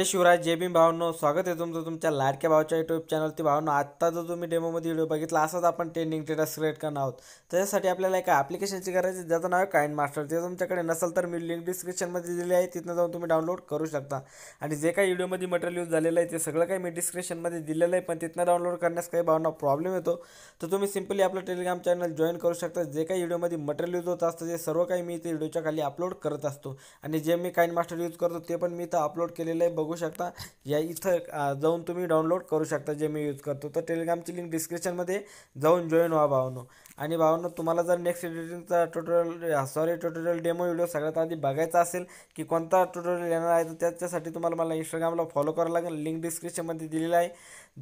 शिवराज जय भीम भावांनो, स्वागत आहे तुमचं तुमच्या लाडक्या भावाच्या यूट्यूब चॅनलवरती भावांनो. आत्ता जो तुम्ही डेमोमध्ये व्हिडिओ बघितला असाच आपण ट्रेंडिंग स्टेटस क्रिएट करणार आहोत. त्याच्यासाठी आपल्याला एका ॲप्लिकेशनची गरज आहे ज्याचं नाव आहे काइंड मास्टर. ते तुमच्याकडे नसेल तर मी लिंक डिस्क्रिप्शनमध्ये दिली आहे, तिथनं जाऊन तुम्ही डाउनलोड करू शकता. आणि जे काही व्हिडिओमध्ये मटेरियल यूज झालेलं आहे ते सगळं काही मी डिस्क्रिप्शनमध्ये दिलेलं आहे, पण तिथनं डाउनलोड करण्यास काही भावांना प्रॉब्लेम येतो. तर तुम्ही सिम्पली आपलं टेलिग्राम चॅनल जॉईन करू शकता. जे काही व्हिडिओमध्ये मटेरियल यूज होत असतं ते सर्व काही मी ते व्हिडिओच्या खाली अपलोड करत असतो. आणि जे मी काइंड मास्टर यूज करतो ते पण मी इथं अपलोड केलेलं आहे, बघू शकता. या इथं जाऊन तुम्ही डाउनलोड करू शकता जे मी यूज करतो. तर टेलिग्रामची लिंक डिस्क्रिप्शनमध्ये जाऊन जॉईन व्हा भावांनो. आणि भावांनो, तुम्हाला जर नेक्स्ट एडिटिंगचा ट्युटोरियल डेमो व्हिडिओ सगळ्यात आधी बघायचा असेल की कोणता ट्युटोरियल येणार आहे, तर त्याच्यासाठी तुम्हाला मला इंस्टाग्रामला फॉलो करावं लागेल. लिंक डिस्क्रिप्शनमध्ये दिलेला आहे.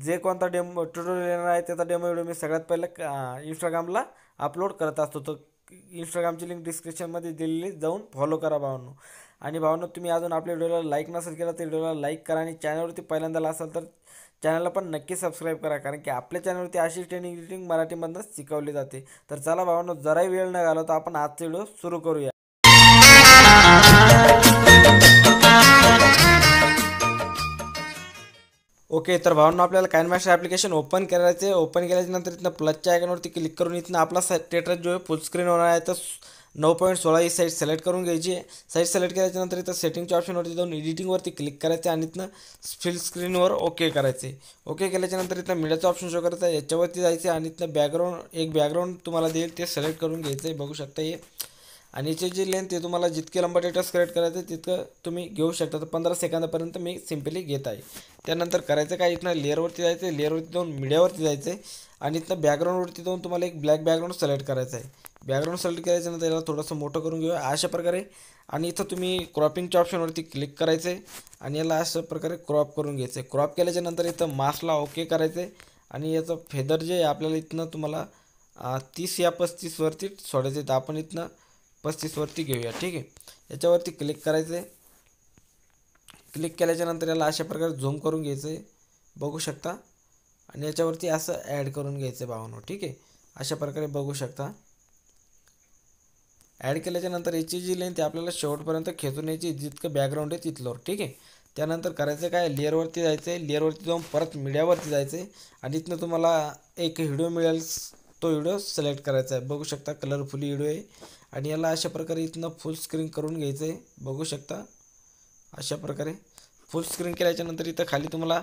जे कोणता ट्युटोरियल येणार आहे त्याचा डेमो व्हिडिओ मी सगळ्यात पहिलं इंस्टाग्रामला अपलोड करत असतो. तर इंस्टाग्रामची लिंक डिस्क्रिप्शनमध्ये दिलेली, जाऊन फॉलो करा भावांनो. आणि भावांनो, तुम्ही अजून आपल्या व्हिडिओला लाईक नसेल केला तर व्हिडिओला लाईक करा. आणि चॅनलवरती पहिल्यांदा असाल तर चॅनलला पण नक्की सबस्क्राईब करा, कारण की आपल्या चॅनलवरती अशी ट्रेनिंग एडिटिंग मराठीमधून शिकवली जाते. तर चला भावांनो, जराही वेळ न घालवता आपण आजचा व्हिडिओ सुरू करूया. ओके, तर भावांनो, आपल्याला काइंड मास्टर ॲप्लिकेशन ओपन करायचे. ओपन केल्याच्यानंतर इथनं प्लसच्या आयकॉनवरती क्लिक करून इथनं आपला स्टेटस जो आहे फुल स्क्रीन होणार आहे. तर 9.16 ही साईट सिलेक्ट करून घ्यायची. साईट सिलेक्ट केल्याच्यानंतर इथं सेटिंगच्या ऑप्शनवरती जाऊन एडिटिंगवरती क्लिक करायचे आणि इथनं फुल स्क्रीनवर ओके करायचे. ओके केल्याच्यानंतर इथं मीडियाचा ऑप्शन शो करायचा आहे, याच्यावरती जायचे आणि इथनं बॅकग्राऊंड तुम्हाला देईल ते सिलेक्ट करून घ्यायचं आहे, बघू शकता हे. आणि याची जी लेंथ आहे तुम्हाला जितके लंबा स्टेटस क्रिएट करायचं आहे तितकं तुम्ही घेऊ शकता. तर 15 सेकंदापर्यंत मी सिम्पली घेत आहे. त्यानंतर करायचं काय, इथनं लेअरवरती जायचं आहे, लेअरवरती जाऊन मीडियावरती जायचं आहे आणि इथनं बॅकग्राऊंडवरती जाऊन तुम्हाला एक ब्लॅक बॅकग्राऊंड सिलेक्ट करायचं आहे. बॅकग्राऊंड सिलेक्ट करायच्यानंतर याला थोडंसं मोठं करून घेऊया अशा प्रकारे. आणि इथं तुम्ही क्रॉपिंगच्या ऑप्शनवरती क्लिक करायचं आहे आणि याला अशा प्रकारे क्रॉप करून घ्यायचं आहे. क्रॉप केल्याच्यानंतर इथं मास्कला ओके करायचं आहे आणि याचं फेदर जे आहे आपल्याला इथनं तुम्हाला 30 या 35वरती सोडायचं आहे. तर आपण इथनं 35वरती घेऊया, ठीक आहे. याच्यावरती क्लिक करायचं आहे. क्लिक केल्याच्यानंतर याला अशा प्रकारे झूम करून घ्यायचं आहे, बघू शकता. आणि याच्यावरती असं ॲड करून घ्यायचं आहे भावांनो, ठीक आहे. अशा प्रकारे बघू शकता. ॲड केल्याच्यानंतर याची जी लेंथ आहे आपल्याला शेवटपर्यंत खेचून यायची, जितकं बॅकग्राऊंड आहे तिथलं, ठीक आहे. त्यानंतर करायचं काय, लेअरवरती जायचं आहे. लेअरवरती जाऊन परत मीडियावरती जायचं आहे आणि इथनं तुम्हाला एक व्हिडिओ मिळेल, तो व्हिडिओ सिलेक्ट करायचा आहे, बघू शकता. कलरफुली व्हिडिओ आहे आणि याला अशा प्रकारे इथनं फुल स्क्रीन करून घ्यायचं आहे, बघू शकता. अशा प्रकारे फुल स्क्रीन केल्याच्यानंतर इथं खाली तुम्हाला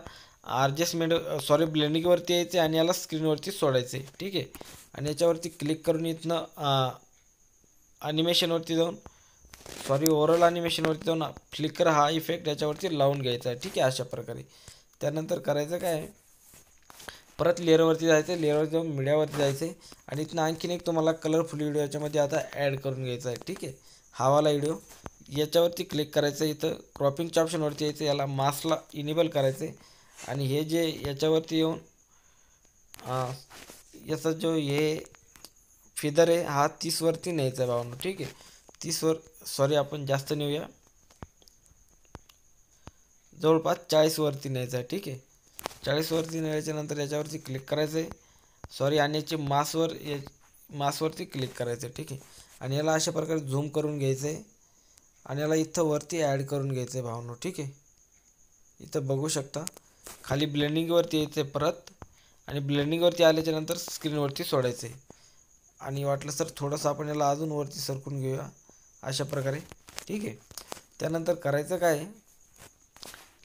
ब्लेंडिंगवरती यायचं आहे आणि याला स्क्रीनवरती सोडायचं आहे, ठीक आहे. आणि याच्यावरती क्लिक करून इथनं ॲनिमेशनवरती जाऊन ओव्हरऑल ॲनिमेशनवरती जाऊन फ्लिकर हा इफेक्ट याच्यावरती लावून घ्यायचा आहे, ठीक आहे. अशा प्रकारे त्यानंतर करायचं काय, परत लेअरवरती जायचं आहे. लेअरवरती जाऊन मीडियावरती जायचं आहे आणि इथनं आणखीन एक तुम्हाला कलरफुल व्हिडिओ याच्यामध्ये आता ॲड करून घ्यायचा आहे, ठीक आहे. हा वाला व्हिडिओ याच्यावरती क्लिक करायचं आहे. इथं क्रॉपिंगच्या ऑप्शनवरती यायचं, याला मास्कला इनेबल करायचं आहे आणि हे जे याच्यावरती येऊन याचा जो हे फिदर आहे हा 30वरती न्यायचा आहे भावांनो, ठीक आहे. 30वर आपण जास्त नेऊया, जवळपास 40वरती न्यायचं आहे, ठीक आहे. 40वरती नेल्याच्यानंतर याच्यावरती क्लिक करायचं आहे. आणि याची मासवरती क्लिक करायचं आहे, ठीक आहे. आणि याला अशा प्रकारे झूम करून घ्यायचं आहे आणि याला इथं वरती ॲड करून घ्यायचं आहे भावांनो, ठीक आहे. इथं बघू शकता खाली ब्लेंडिंगवरती यायचं आहे परत आणि ब्लेंडिंगवरती आल्याच्यानंतर स्क्रीनवरती सोडायचं आहे. आणि वाटलं तर थोडंसं आपण याला अजून वरती सरकून घेऊया अशा प्रकारे, ठीक आहे. त्यानंतर करायचं काय,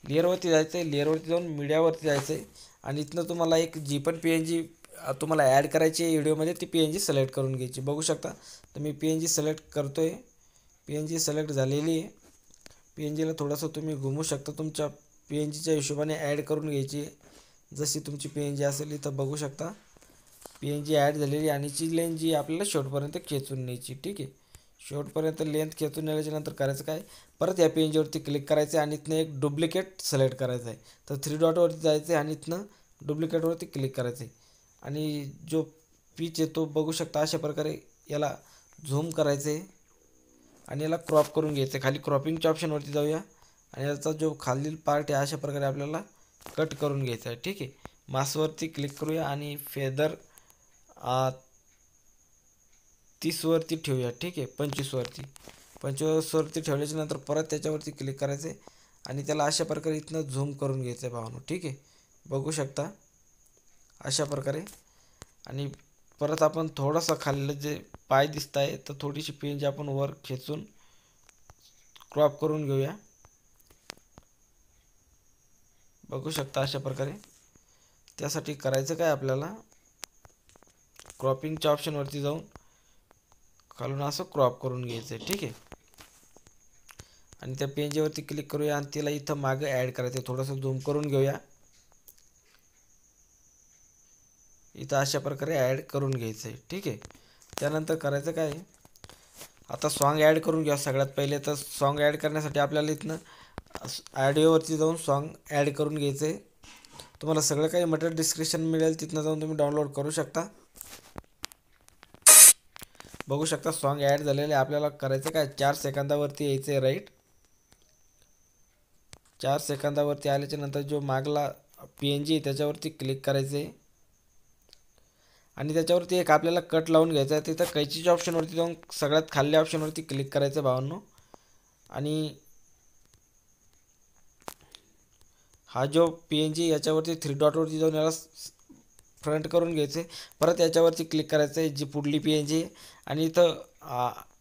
लेअरवरती जायचं आहे. लेअरवरती जाऊन मीडियावरती जायचं आहे आणि इथनं तुम्हाला एक जी पण PNG तुम्हाला ॲड करायची आहे व्हिडिओमध्ये ती PNG सिलेक्ट करून घ्यायची, बघू शकता. तर मी PNG सिलेक्ट करतो आहे. PNG सिलेक्ट झालेली आहे. PNGला थोडंसं तुम्ही घुमू शकता, तुमच्या PNGच्या हिशोबाने ॲड करून घ्यायची, जशी तुमची PNG असेल. इथं बघू शकता PNG ॲड झालेली आणि ची लेंथ जी आपल्याला शेवटपर्यंत खेचून न्यायची, ठीक आहे. शेवटपर्यंत लेंथ खेचून नेल्याच्यानंतर करायचं काय, परत या PNGवरती क्लिक करायचं आहे आणि इथनं एक डुप्लिकेट सिलेक्ट करायचं आहे. तर 3 डॉटवरती जायचं आहे आणि इथनं डुप्लिकेटवरती क्लिक करायचं आहे आणि जो पिच आहे तो बघू शकता. अशा प्रकारे याला झूम करायचं आहे आणि याला क्रॉप करून घ्यायचं आहे. खाली क्रॉपिंगच्या ऑप्शनवरती जाऊया आणि याचा जो खालील पार्ट आहे अशा प्रकारे आपल्याला कट करून घ्यायचा आहे, ठीक आहे. मास्कवरती क्लिक करूया आणि फेदर 30वरती ठेवूया, ठीक आहे. 25वरती ठेवल्याच्यानंतर परत त्याच्यावरती क्लिक करायचं आहे आणि त्याला अशा प्रकारे इथनं झूम करून घ्यायचं आहे भावांनो. ठीक आहे, बघू शकता अशा प्रकारे. आणि परत आपण थोडंसं खाल्लं जे पाय दिसत आहे तर थोडीशी PNG आपण वर खेचून क्रॉप करून घेऊया. बघू शकता अशा प्रकारे. त्यासाठी करायचं काय, आपल्याला क्रॉपिंगच्या ऑप्शनवरती जाऊन खालून असं क्रॉप करून घ्यायचं आहे. ठीक आहे, आणि त्या PNG वरती क्लिक करूया आणि तिला इथं मागं ॲड करायचं आहे. थोडंसं झूम करून घेऊया. इथं अशा प्रकारे ॲड करून घ्यायचं आहे. ठीक आहे, त्यानंतर करायचं काय, आता सॉन्ग ॲड करून घ्या. सगळ्यात पहिले तर सॉन्ग ॲड करण्यासाठी आपल्याला इथनं ऑडिओवरती जाऊन सॉन्ग ॲड करून घ्यायचं आहे. तुम्हाला सगळं काही मटेरियल डिस्क्रिप्शन मिळेल, तिथनं जाऊन तुम्ही डाउनलोड करू शकता. बघू शकता सॉन्ग ॲड झालेले. आपल्याला करायचं काय, 4 सेकंदावरती यायचं आहे राईट. 4 सेकंदावरती आल्याच्या नंतर जो मागला PNG आहे त्याच्यावरती क्लिक करायचं आहे आणि त्याच्यावरती एक आपल्याला कट लावून घ्यायचा आहे. तिथं कैचीच्या ऑप्शनवरती जाऊन सगळ्यात खाल्ल्या ऑप्शनवरती क्लिक करायचं भावांनो. आणि हा जो PNG याच्यावरती 3 डॉटवरती जाऊन याला फ्रंट करून घ्यायचे. परत याच्यावरती क्लिक करायचं आहे जी पुढली PNG आहे आणि इथं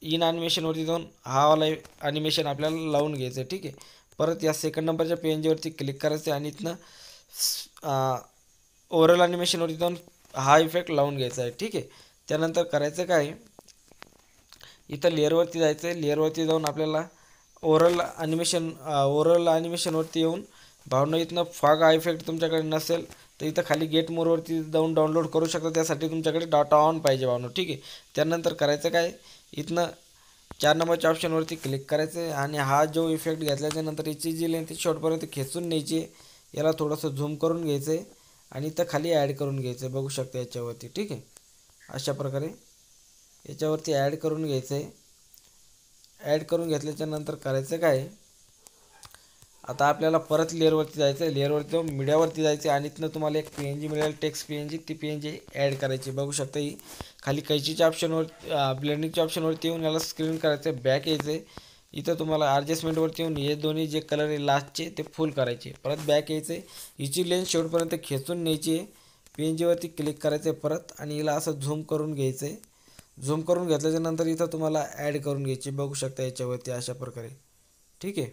इन ॲनिमेशनवरती जाऊन हा वाला ॲनिमेशन आपल्याला लावून घ्यायचं आहे. ठीक आहे, परत या सेकंड नंबरच्या PNG वरती क्लिक करायचं आहे आणि इथनं ओव्हरऑल ॲनिमेशनवरती जाऊन हा इफेक्ट लावून घ्यायचा आहे. ठीक आहे, त्यानंतर करायचं काय, इथं लेअरवरती जायचं आहे. लेअरवरती जाऊन आपल्याला ओव्हरऑल ॲनिमेशनवरती येऊन भावना इथनं फॉग हा इफेक्ट तुमच्याकडे नसेल तर इथं खाली गेट मोरवरती जाऊन डाउनलोड करू शकता. त्यासाठी तुमच्याकडे डाटा ऑन पाहिजे भावना. ठीक आहे, त्यानंतर करायचं काय, इथनं 4 नंबरच्या ऑप्शनवरती क्लिक करायचं आहे आणि हा जो इफेक्ट घेतल्याच्यानंतर याची जी लेंथ शेवटपर्यंत खेचून न्यायची आहे. याला थोडंसं झूम करून घ्यायचं आहे आणि इथं खाली ॲड करून घ्यायचं आहे. बघू शकता याच्यावरती. ठीक आहे, अशा प्रकारे याच्यावरती ॲड करून घ्यायचं आहे. ॲड करून घेतल्याच्यानंतर करायचं काय, आता आपल्याला परत लेअरवरती जायचं आहे. लेअरवरती जाऊन मीडियावरती जायचं आहे आणि इथनं तुम्हाला एक PNG मिळेल, टेक्स्ट PNG. ती PNG ॲड करायची. बघू शकता ही खाली कैचीच्या ऑप्शनवर ब्लेंडिंगच्या ऑप्शनवरती येऊन याला स्क्रीन करायचं आहे. बॅक यायचं आहे. इथं तुम्हाला ॲडजस्टमेंटवरती येऊन हे दोन्ही जे कलर आहे लास्टचे ते फुल करायचे. परत बॅक यायचं आहे. हिची लेन्थ शेवटपर्यंत खेचून न्यायची आहे. PNG वरती क्लिक करायचं आहे परत आणि हिला असं झूम करून घ्यायचं आहे. झूम करून घेतल्याच्यानंतर इथं तुम्हाला ॲड करून घ्यायची. बघू शकता याच्यावरती अशा प्रकारे. ठीक आहे,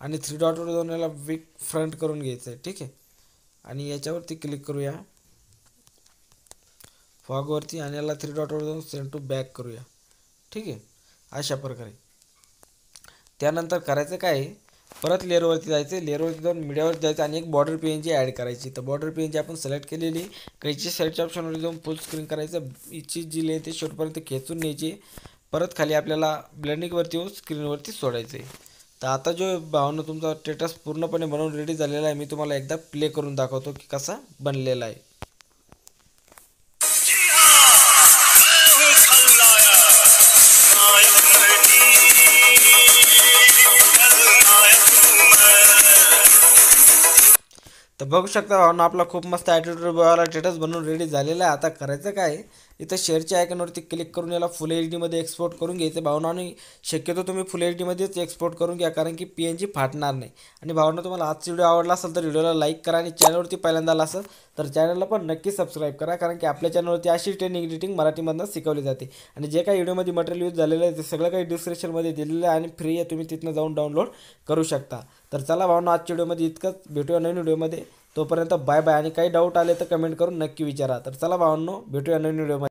आणि 3 डॉटवर जाऊन याला विक फ्रंट करून घ्यायचं आहे. ठीक आहे, आणि याच्यावरती क्लिक करूया फॉगवरती आणि याला 3 डॉटवर जाऊन सेंड टू बॅक करूया. ठीक आहे, अशा प्रकारे. त्यानंतर करायचं काय, परत लेअरवरती जायचं. लेअरवरती जाऊन मीडियावरती जायचं आणि एक बॉर्डर PNG ॲड करायची. तर बॉर्डर PNG आपण सिलेक्ट केलेली. कैची साईडच्या ऑप्शनवर जाऊन फुल स्क्रीन करायचं. हिची जी लेंथ आहे शेवटपर्यंत खेचून न्यायची. परत खाली आपल्याला ब्लेंडिंगवरती येऊन स्क्रीनवरती सोडायचं आहे. तर आता जो भावना तुमचा स्टेटस पूर्णपणे बनवून रेडी झालेला आहे. मी तुम्हाला एकदा प्ले करून दाखवतो की कसा बनलेला आहे. तर बघू शकता भावना आपला खूप मस्त ॲटिट्यूड बॉयवाला स्टेटस बनवून रेडी झालेला आहे. आता करायचं काय, इथं शेअरच्या आयकॉनवरती क्लिक करून याला फुल HD मध्ये एक्सपोर्ट करून घ्यायचं भावना. आणि शक्यतो तुम्ही फुल HD मध्येच एक्सपोर्ट करून घ्या कारण की PNG फाटणार नाही. आणि भावना तुम्हाला आजचा व्हिडिओ आवडला असेल तर व्हिडिओला लाईक करा आणि चॅनलवरती पहिल्यांदा आला असेल तर चॅनलला पण नक्की सबस्क्राईब करा कारण की आपल्या चॅनलवरती अशी ट्रेनिंग एडिटिंग मराठीमधून शिकवली जाते. आणि जे काही व्हिडिओमध्ये मटेरियल यूज झालेलं आहे ते सगळं काही डिस्क्रिप्शनमध्ये दिलेलं आहे आणि फ्री आहे. तुम्ही तिथनं जाऊन डाउनलोड करू शकता. तर चला भावना आजच्या व्हिडिओमध्ये इतकंच. भेटूया नवीन व्हिडिओमध्ये. तोपर्यंत बाय बाय. आणि काही डाऊट आले तर कमेंट करून नक्की विचारा. तर चला भावांनो, भेटूया नवीन व्हिडिओमध्ये.